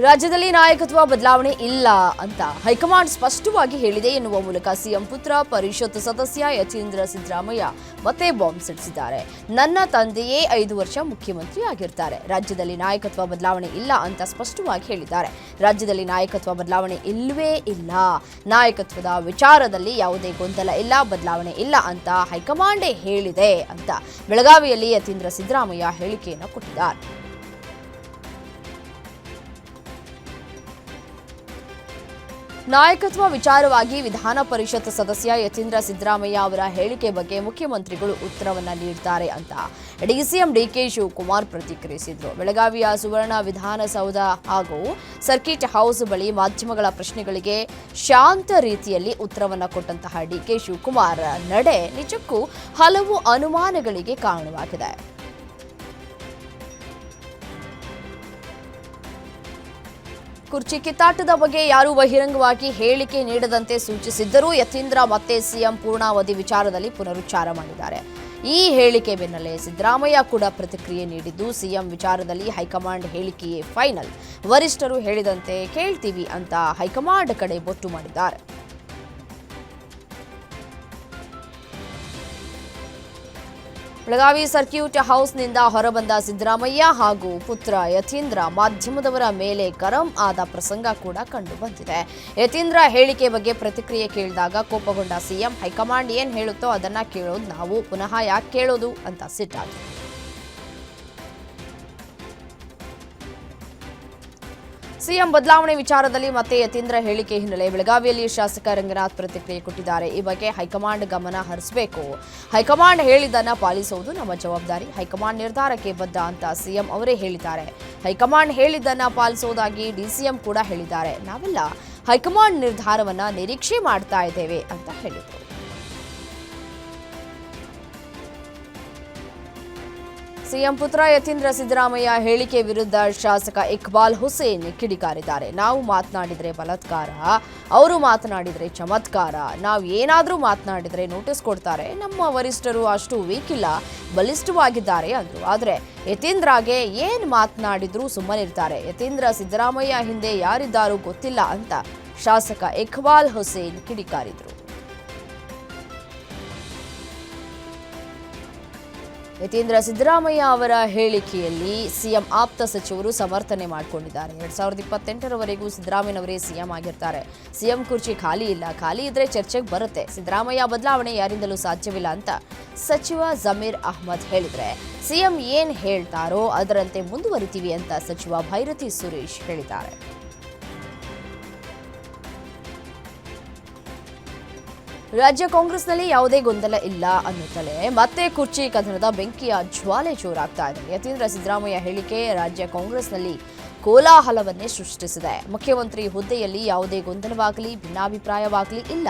ರಾಜ್ಯದಲ್ಲಿ ನಾಯಕತ್ವ ಬದಲಾವಣೆ ಇಲ್ಲ ಅಂತ ಹೈಕಮಾಂಡ್ ಸ್ಪಷ್ಟವಾಗಿ ಹೇಳಿದೆ ಎನ್ನುವ ಮೂಲಕ ಸಿಎಂ ಪುತ್ರ ಪರಿಷತ್ ಸದಸ್ಯ ಯತೀಂದ್ರ ಸಿದ್ದರಾಮಯ್ಯ ಮತ್ತೆ ಬಾಂಬ್ ಸಿಡಿಸಿದ್ದಾರೆ. ನನ್ನ ತಂದೆಯೇ 5 ವರ್ಷ ಮುಖ್ಯಮಂತ್ರಿ ಆಗಿರ್ತಾರೆ. ರಾಜ್ಯದಲ್ಲಿ ನಾಯಕತ್ವ ಬದಲಾವಣೆ ಇಲ್ಲ ಅಂತ ಸ್ಪಷ್ಟವಾಗಿ ಹೇಳಿದ್ದಾರೆ. ರಾಜ್ಯದಲ್ಲಿ ನಾಯಕತ್ವ ಬದಲಾವಣೆ ಇಲ್ಲವೇ ಇಲ್ಲ. ನಾಯಕತ್ವದ ವಿಚಾರದಲ್ಲಿ ಯಾವುದೇ ಗೊಂದಲ ಇಲ್ಲ, ಬದಲಾವಣೆ ಇಲ್ಲ ಅಂತ ಹೈಕಮಾಂಡೇ ಹೇಳಿದೆ ಅಂತ ಬೆಳಗಾವಿಯಲ್ಲಿ ಯತೀಂದ್ರ ಸಿದ್ದರಾಮಯ್ಯ ಹೇಳಿಕೆಯನ್ನು ಕೊಟ್ಟಿದ್ದಾರೆ. ನಾಯಕತ್ವ ವಿಚಾರವಾಗಿ ವಿಧಾನ ಪರಿಷತ್ ಸದಸ್ಯ ಯತೀಂದ್ರ ಸಿದ್ದರಾಮಯ್ಯ ಅವರ ಹೇಳಿಕೆ ಬಗ್ಗೆ ಮುಖ್ಯಮಂತ್ರಿಗಳು ಉತ್ತರವನ್ನ ನೀಡುತ್ತಾರೆ ಅಂತ ಡಿಸಿಎಂ ಡಿಕೆ ಶಿವಕುಮಾರ್ ಪ್ರತಿಕ್ರಿಯಿಸಿದರು. ಬೆಳಗಾವಿಯ ಸುವರ್ಣ ವಿಧಾನಸೌಧ ಹಾಗೂ ಸರ್ಕಿಟ್ ಹೌಸ್ ಬಳಿ ಮಾಧ್ಯಮಗಳ ಪ್ರಶ್ನೆಗಳಿಗೆ ಶಾಂತ ರೀತಿಯಲ್ಲಿ ಉತ್ತರವನ್ನ ಕೊಟ್ಟಂತಹ ಡಿಕೆ ಶಿವಕುಮಾರ್ ನಡೆ ನಿಜಕ್ಕೂ ಹಲವು ಅನುಮಾನಗಳಿಗೆ ಕಾರಣವಾಗಿದೆ. ಕುರ್ಚಿ ಕಿತ್ತಾಟದ ಬಗ್ಗೆ ಯಾರೂ ಬಹಿರಂಗವಾಗಿ ಹೇಳಿಕೆ ನೀಡದಂತೆ ಸೂಚಿಸಿದ್ದರೂ ಯತೀಂದ್ರ ಮತ್ತೆ ಸಿಎಂ ಪೂರ್ಣಾವಧಿ ವಿಚಾರದಲ್ಲಿ ಪುನರುಚ್ಚಾರ ಮಾಡಿದ್ದಾರೆ. ಈ ಹೇಳಿಕೆ ಬೆನ್ನಲ್ಲೇ ಸಿದ್ದರಾಮಯ್ಯ ಕೂಡ ಪ್ರತಿಕ್ರಿಯೆ ನೀಡಿದ್ದು, ಸಿಎಂ ವಿಚಾರದಲ್ಲಿ ಹೈಕಮಾಂಡ್ ಹೇಳಿಕೆಯೇ ಫೈನಲ್, ವರಿಷ್ಠರು ಹೇಳಿದಂತೆ ಕೇಳ್ತೀವಿ ಅಂತ ಹೈಕಮಾಂಡ್ ಕಡೆ ಬೊಟ್ಟು ಮಾಡಿದ್ದಾರೆ. ಬೆಳಗಾವಿ ಸರ್ಕ್ಯೂಟ್ ಹೌಸ್ನಿಂದ ಹೊರಬಂದ ಸಿದ್ದರಾಮಯ್ಯ ಹಾಗೂ ಪುತ್ರ ಯತೀಂದ್ರ ಮಾಧ್ಯಮದವರ ಮೇಲೆ ಗರಂ ಆದ ಪ್ರಸಂಗ ಕೂಡ ಕಂಡು ಬಂದಿದೆ. ಯತೀಂದ್ರ ಹೇಳಿಕೆ ಬಗ್ಗೆ ಪ್ರತಿಕ್ರಿಯೆ ಕೇಳಿದಾಗ ಕೋಪಗೊಂಡ ಸಿಎಂ, ಹೈಕಮಾಂಡ್ ಏನ್ ಹೇಳುತ್ತೋ ಅದನ್ನ ಕೇಳೋದು ನಾವು, ಪುನಃ ಯಾಕೆ ಕೇಳೋದು ಅಂತ ಸಿಟ್ಟಾದ್ರು. ಸಿಎಂ ಬದಲಾವಣೆ ವಿಚಾರದಲ್ಲಿ ಮತ್ತೆ ಯತೀಂದ್ರ ಹೇಳಿಕೆ ಹಿನ್ನೆಲೆ ಬೆಳಗಾವಿಯಲ್ಲಿ ಶಾಸಕ ರಂಗನಾಥ್ ಪ್ರತಿಕ್ರಿಯೆ ಕೊಟ್ಟಿದ್ದಾರೆ. ಈ ಬಗ್ಗೆ ಹೈಕಮಾಂಡ್ ಗಮನ ಹರಿಸಬೇಕು. ಹೈಕಮಾಂಡ್ ಹೇಳಿದ್ದನ್ನ ಪಾಲಿಸುವುದು ನಮ್ಮ ಜವಾಬ್ದಾರಿ. ಹೈಕಮಾಂಡ್ ನಿರ್ಧಾರಕ್ಕೆ ಬದ್ಧ ಅಂತ ಸಿಎಂ ಅವರೇ ಹೇಳಿದ್ದಾರೆ. ಹೈಕಮಾಂಡ್ ಹೇಳಿದ್ದನ್ನ ಪಾಲಿಸುವುದಾಗಿ ಡಿಸಿಎಂ ಕೂಡ ಹೇಳಿದ್ದಾರೆ. ನಾವೆಲ್ಲ ಹೈಕಮಾಂಡ್ ನಿರ್ಧಾರವನ್ನ ನಿರೀಕ್ಷೆ ಮಾಡ್ತಾ ಇದ್ದೇವೆ ಅಂತ ಹೇಳಿದರು. ಸಿಎಂ ಪುತ್ರ ಯತೀಂದ್ರ ಸಿದ್ದರಾಮಯ್ಯ ಹೇಳಿಕೆ ವಿರುದ್ಧ ಶಾಸಕ ಇಕ್ಬಾಲ್ ಹುಸೇನ್ ಕಿಡಿಕಾರಿದ್ದಾರೆ. ನಾವು ಮಾತನಾಡಿದ್ರೆ ಬಲಾತ್ಕಾರ, ಅವರು ಮಾತನಾಡಿದ್ರೆ ಚಮತ್ಕಾರ, ನಾವು ಏನಾದರೂ ಮಾತನಾಡಿದ್ರೆ ನೋಟಿಸ್ ಕೊಡ್ತಾರೆ. ನಮ್ಮ ವರಿಷ್ಠರು ಅಷ್ಟು ವೀಕ್ ಇಲ್ಲ, ಬಲಿಷ್ಠವಾಗಿದ್ದಾರೆ ಅಂದ್ರು. ಆದರೆ ಯತೀಂದ್ರಗೆ ಏನ್ ಮಾತನಾಡಿದ್ರೂ ಸುಮ್ಮನಿರ್ತಾರೆ. ಯತೀಂದ್ರ ಸಿದ್ದರಾಮಯ್ಯ ಹಿಂದೆ ಯಾರಿದ್ದಾರೋ ಗೊತ್ತಿಲ್ಲ ಅಂತ ಶಾಸಕ ಇಕ್ಬಾಲ್ ಹುಸೇನ್ ಕಿಡಿಕಾರಿದ್ರು. ಯತೀಂದ್ರ ಸಿದ್ದರಾಮಯ್ಯ ಅವರ ಹೇಳಿಕೆಯಲ್ಲಿ ಸಿಎಂ ಆಪ್ತ ಸಚಿವರು ಸಮರ್ಥನೆ ಮಾಡಿಕೊಂಡಿದ್ದಾರೆ. 2028ರವರೆಗೂ ಸಿದ್ದರಾಮಯ್ಯನವರೇ ಸಿಎಂ ಆಗಿರ್ತಾರೆ. ಸಿಎಂ ಕುರ್ಚಿ ಖಾಲಿ ಇಲ್ಲ, ಖಾಲಿ ಇದ್ರೆ ಚರ್ಚೆಗೆ ಬರುತ್ತೆ. ಸಿದ್ದರಾಮಯ್ಯ ಬದಲಾವಣೆ ಯಾರಿಂದಲೂ ಸಾಧ್ಯವಿಲ್ಲ ಅಂತ ಸಚಿವ ಜಮೀರ್ ಅಹ್ಮದ್ ಹೇಳಿದ್ರೆ, ಸಿಎಂ ಏನ್ ಹೇಳ್ತಾರೋ ಅದರಂತೆ ಮುಂದುವರಿತೀವಿ ಅಂತ ಸಚಿವ ಭೈರತಿ ಸುರೇಶ್ ಹೇಳಿದ್ದಾರೆ. ರಾಜ್ಯ ಕಾಂಗ್ರೆಸ್ನಲ್ಲಿ ಯಾವುದೇ ಗೊಂದಲ ಇಲ್ಲ ಅನ್ನುತ್ತಲೇ ಮತ್ತೆ ಕುರ್ಚಿ ಕದನದ ಬೆಂಕಿಯ ಜ್ವಾಲೆ ಜೋರಾಗ್ತಾ ಇದೆ. ಯತೀಂದ್ರ ಸಿದ್ದರಾಮಯ್ಯ ಹೇಳಿಕೆ ರಾಜ್ಯ ಕಾಂಗ್ರೆಸ್ನಲ್ಲಿ ಕೋಲಾಹಲವನ್ನೇ ಸೃಷ್ಟಿಸಿದೆ. ಮುಖ್ಯಮಂತ್ರಿ ಹುದ್ದೆಯಲ್ಲಿ ಯಾವುದೇ ಗೊಂದಲವಾಗಲಿ ಭಿನ್ನಾಭಿಪ್ರಾಯವಾಗಲಿ ಇಲ್ಲ,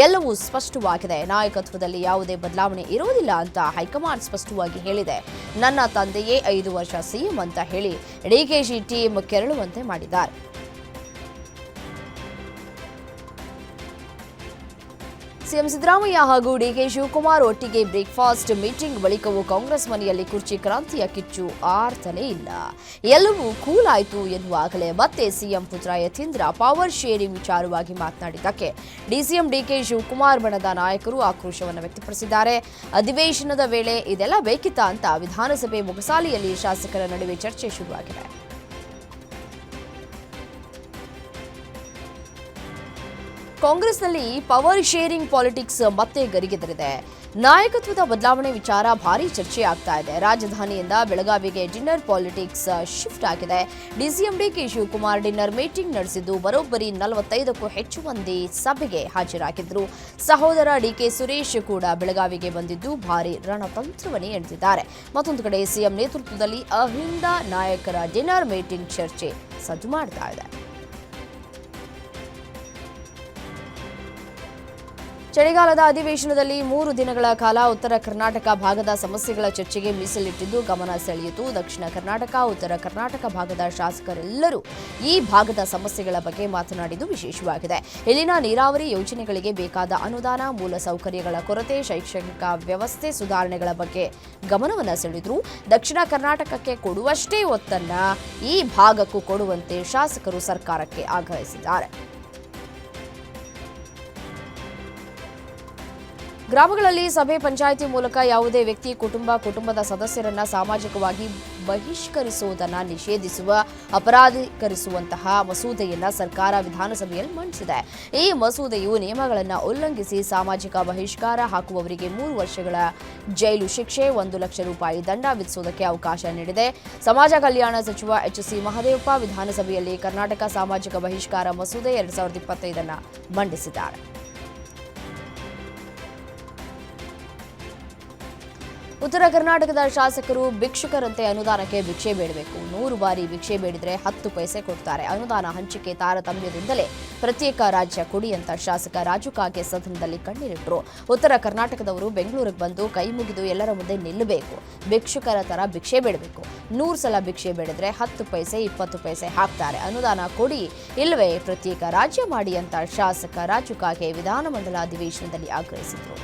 ಎಲ್ಲವೂ ಸ್ಪಷ್ಟವಾಗಿದೆ. ನಾಯಕತ್ವದಲ್ಲಿ ಯಾವುದೇ ಬದಲಾವಣೆ ಇರುವುದಿಲ್ಲ ಅಂತ ಹೈಕಮಾಂಡ್ ಸ್ಪಷ್ಟವಾಗಿ ಹೇಳಿದೆ. ನನ್ನ ತಂದೆಯೇ 5 ವರ್ಷ ಸಿಎಂ ಅಂತ ಹೇಳಿ ಡಿಕೆಶಿ ಟೀಮ್ ಕೆರಳುವಂತೆ ಮಾಡಿದ್ದಾರೆ. ಸಿಎಂ ಸಿದ್ದರಾಮಯ್ಯ ಹಾಗೂ ಡಿಕೆ ಶಿವಕುಮಾರ್ ಒಟ್ಟಿಗೆ ಬ್ರೇಕ್ಫಾಸ್ಟ್ ಮೀಟಿಂಗ್ ಬಳಿಕವೂ ಕಾಂಗ್ರೆಸ್ ಮನೆಯಲ್ಲಿ ಕುರ್ಚಿ ಕ್ರಾಂತಿಯ ಕಿಚ್ಚು ಆರ್ತಲೇ ಇಲ್ಲ. ಎಲ್ಲವೂ ಕೂಲ್ ಆಯಿತು ಎನ್ನುವಾಗಲೇ ಮತ್ತೆ ಸಿಎಂ ಪುತ್ರ ಯತೀಂದ್ರ ಪವರ್ ಶೇರಿಂಗ್ ವಿಚಾರವಾಗಿ ಮಾತನಾಡಿದ್ದಕ್ಕೆ ಡಿಸಿಎಂ ಡಿಕೆ ಶಿವಕುಮಾರ್ ಬಣದ ನಾಯಕರು ಆಕ್ರೋಶವನ್ನು ವ್ಯಕ್ತಪಡಿಸಿದ್ದಾರೆ. ಅಧಿವೇಶನದ ವೇಳೆ ಇದೆಲ್ಲ ಬೇಕಿತ್ತಾ ಅಂತ ವಿಧಾನಸಭೆ ಮೊಗಸಾಲೆಯಲ್ಲಿ ಶಾಸಕರ ನಡುವೆ ಚರ್ಚೆ ಶುರುವಾಗಿದೆ. ಕಾಂಗ್ರೆಸ್ನಲ್ಲಿ ಪವರ್ ಶೇರಿಂಗ್ ಪಾಲಿಟಿಕ್ಸ್ ಮತ್ತೆ ಗರಿಗೆದರಿದೆ. ನಾಯಕತ್ವದ ಬದಲಾವಣೆ ವಿಚಾರ ಭಾರೀ ಚರ್ಚೆ ಆಗ್ತಾ ಇದೆ. ರಾಜಧಾನಿಯಿಂದ ಬೆಳಗಾವಿಗೆ ಡಿನ್ನರ್ ಪಾಲಿಟಿಕ್ಸ್ ಶಿಫ್ಟ್ ಆಗಿದೆ. DCM DK Shivakumar dinner meeting ನಡೆಸಿದ್ದು ಬರೋಬ್ಬರಿ 45ಕ್ಕೂ ಹೆಚ್ಚು ಮಂದಿ ಸಭೆಗೆ ಹಾಜರಾಗಿದ್ರು. ಸಹೋದರ ಡಿಕೆ ಸುರೇಶ್ ಕೂಡ ಬೆಳಗಾವಿಗೆ ಬಂದಿದ್ದು ಭಾರೀ ರಣತಂತ್ರವನ್ನೇ ಎಳೆದಿದ್ದಾರೆ. ಮತ್ತೊಂದು ಕಡೆ ಸಿಎಂ ನೇತೃತ್ವದಲ್ಲಿ ಅಹಿಂದ ನಾಯಕರ ಡಿನ್ನರ್ ಮೀಟಿಂಗ್ ಚರ್ಚೆ ಸದ್ದು ಮಾಡ್ತಾ ಇದೆ. ಚಳಿಗಾಲದ ಅಧಿವೇಶನದಲ್ಲಿ 3 ದಿನಗಳ ಕಾಲ ಉತ್ತರ ಕರ್ನಾಟಕ ಭಾಗದ ಸಮಸ್ಯೆಗಳ ಚರ್ಚೆಗೆ ಮೀಸಲಿಟ್ಟಿದ್ದು ಗಮನ ಸೆಳೆಯಿತು. ದಕ್ಷಿಣ ಕರ್ನಾಟಕ, ಉತ್ತರ ಕರ್ನಾಟಕ ಭಾಗದ ಶಾಸಕರೆಲ್ಲರೂ ಈ ಭಾಗದ ಸಮಸ್ಯೆಗಳ ಬಗ್ಗೆ ಮಾತನಾಡಿದ್ದು ವಿಶೇಷವಾಗಿದೆ. ಇಲ್ಲಿನ ನೀರಾವರಿ ಯೋಜನೆಗಳಿಗೆ ಬೇಕಾದ ಅನುದಾನ, ಮೂಲಸೌಕರ್ಯಗಳ ಕೊರತೆ, ಶೈಕ್ಷಣಿಕ ವ್ಯವಸ್ಥೆ ಸುಧಾರಣೆಗಳ ಬಗ್ಗೆ ಗಮನವನ್ನು ಸೆಳೆದರು. ದಕ್ಷಿಣ ಕರ್ನಾಟಕಕ್ಕೆ ಕೊಡುವಷ್ಟೇ ಒತ್ತನ್ನ ಈ ಭಾಗಕ್ಕೂ ಕೊಡುವಂತೆ ಶಾಸಕರು ಸರ್ಕಾರಕ್ಕೆ ಆಗ್ರಹಿಸಿದ್ದಾರೆ. ಗ್ರಾಮಗಳಲ್ಲಿ ಸಭೆ, ಪಂಚಾಯಿತಿ ಮೂಲಕ ಯಾವುದೇ ವ್ಯಕ್ತಿ, ಕುಟುಂಬದ ಸದಸ್ಯರನ್ನ ಸಾಮಾಜಿಕವಾಗಿ ಬಹಿಷ್ಕರಿಸುವುದನ್ನು ನಿಷೇಧಿಸುವ, ಅಪರಾಧೀಕರಿಸುವಂತಹ ಮಸೂದೆಯನ್ನ ಸರ್ಕಾರ ವಿಧಾನಸಭೆಯಲ್ಲಿ ಮಂಡಿಸಿದೆ. ಈ ಮಸೂದೆಯು ನಿಯಮಗಳನ್ನು ಉಲ್ಲಂಘಿಸಿ ಸಾಮಾಜಿಕ ಬಹಿಷ್ಕಾರ ಹಾಕುವವರಿಗೆ 3 ವರ್ಷಗಳ ಜೈಲು ಶಿಕ್ಷೆ, 1 ಲಕ್ಷ ರೂಪಾಯಿ ದಂಡ ವಿಧಿಸುವುದಕ್ಕೆ ಅವಕಾಶ ನೀಡಿದೆ. ಸಮಾಜ ಕಲ್ಯಾಣ ಸಚಿವ ಎಚ್.ಸಿ. ಮಹದೇವಪ್ಪ ವಿಧಾನಸಭೆಯಲ್ಲಿ ಕರ್ನಾಟಕ ಸಾಮಾಜಿಕ ಬಹಿಷ್ಕಾರ ಮಸೂದೆ 2025 ಮಂಡಿಸಿದ್ದಾರೆ. ಉತ್ತರ ಕರ್ನಾಟಕದ ಶಾಸಕರು ಭಿಕ್ಷುಕರಂತೆ ಅನುದಾನಕ್ಕೆ ಭಿಕ್ಷೆ ಬೇಡಬೇಕು. 100 ಬಾರಿ ಭಿಕ್ಷೆ ಬೇಡಿದ್ರೆ 10 ಪೈಸೆ ಕೊಡ್ತಾರೆ. ಅನುದಾನ ಹಂಚಿಕೆ ತಾರತಮ್ಯದಿಂದಲೇ ಪ್ರತ್ಯೇಕ ರಾಜ್ಯ ಕೊಡಿ ಅಂತ ಶಾಸಕ ರಾಜು ಕಾಗೆ ಸದನದಲ್ಲಿ ಕಣ್ಣೀರಿಟ್ಟರು. ಉತ್ತರ ಕರ್ನಾಟಕದವರು ಬೆಂಗಳೂರಿಗೆ ಬಂದು ಕೈ ಮುಗಿದು ಎಲ್ಲರ ಮುಂದೆ ನಿಲ್ಲಬೇಕು. ಭಿಕ್ಷುಕರ ತರ ಭಿಕ್ಷೆ ಬೇಡಬೇಕು. 100 ಸಲ ಭಿಕ್ಷೆ ಬೇಡಿದ್ರೆ 10 ಪೈಸೆ 20 ಪೈಸೆ ಹಾಕ್ತಾರೆ. ಅನುದಾನ ಕೊಡಿ, ಇಲ್ಲವೇ ಪ್ರತ್ಯೇಕ ರಾಜ್ಯ ಮಾಡಿ ಅಂತ ಶಾಸಕ ರಾಜು ಕಾಗೆ ವಿಧಾನಮಂಡಲ ಅಧಿವೇಶನದಲ್ಲಿ ಆಗ್ರಹಿಸಿದರು.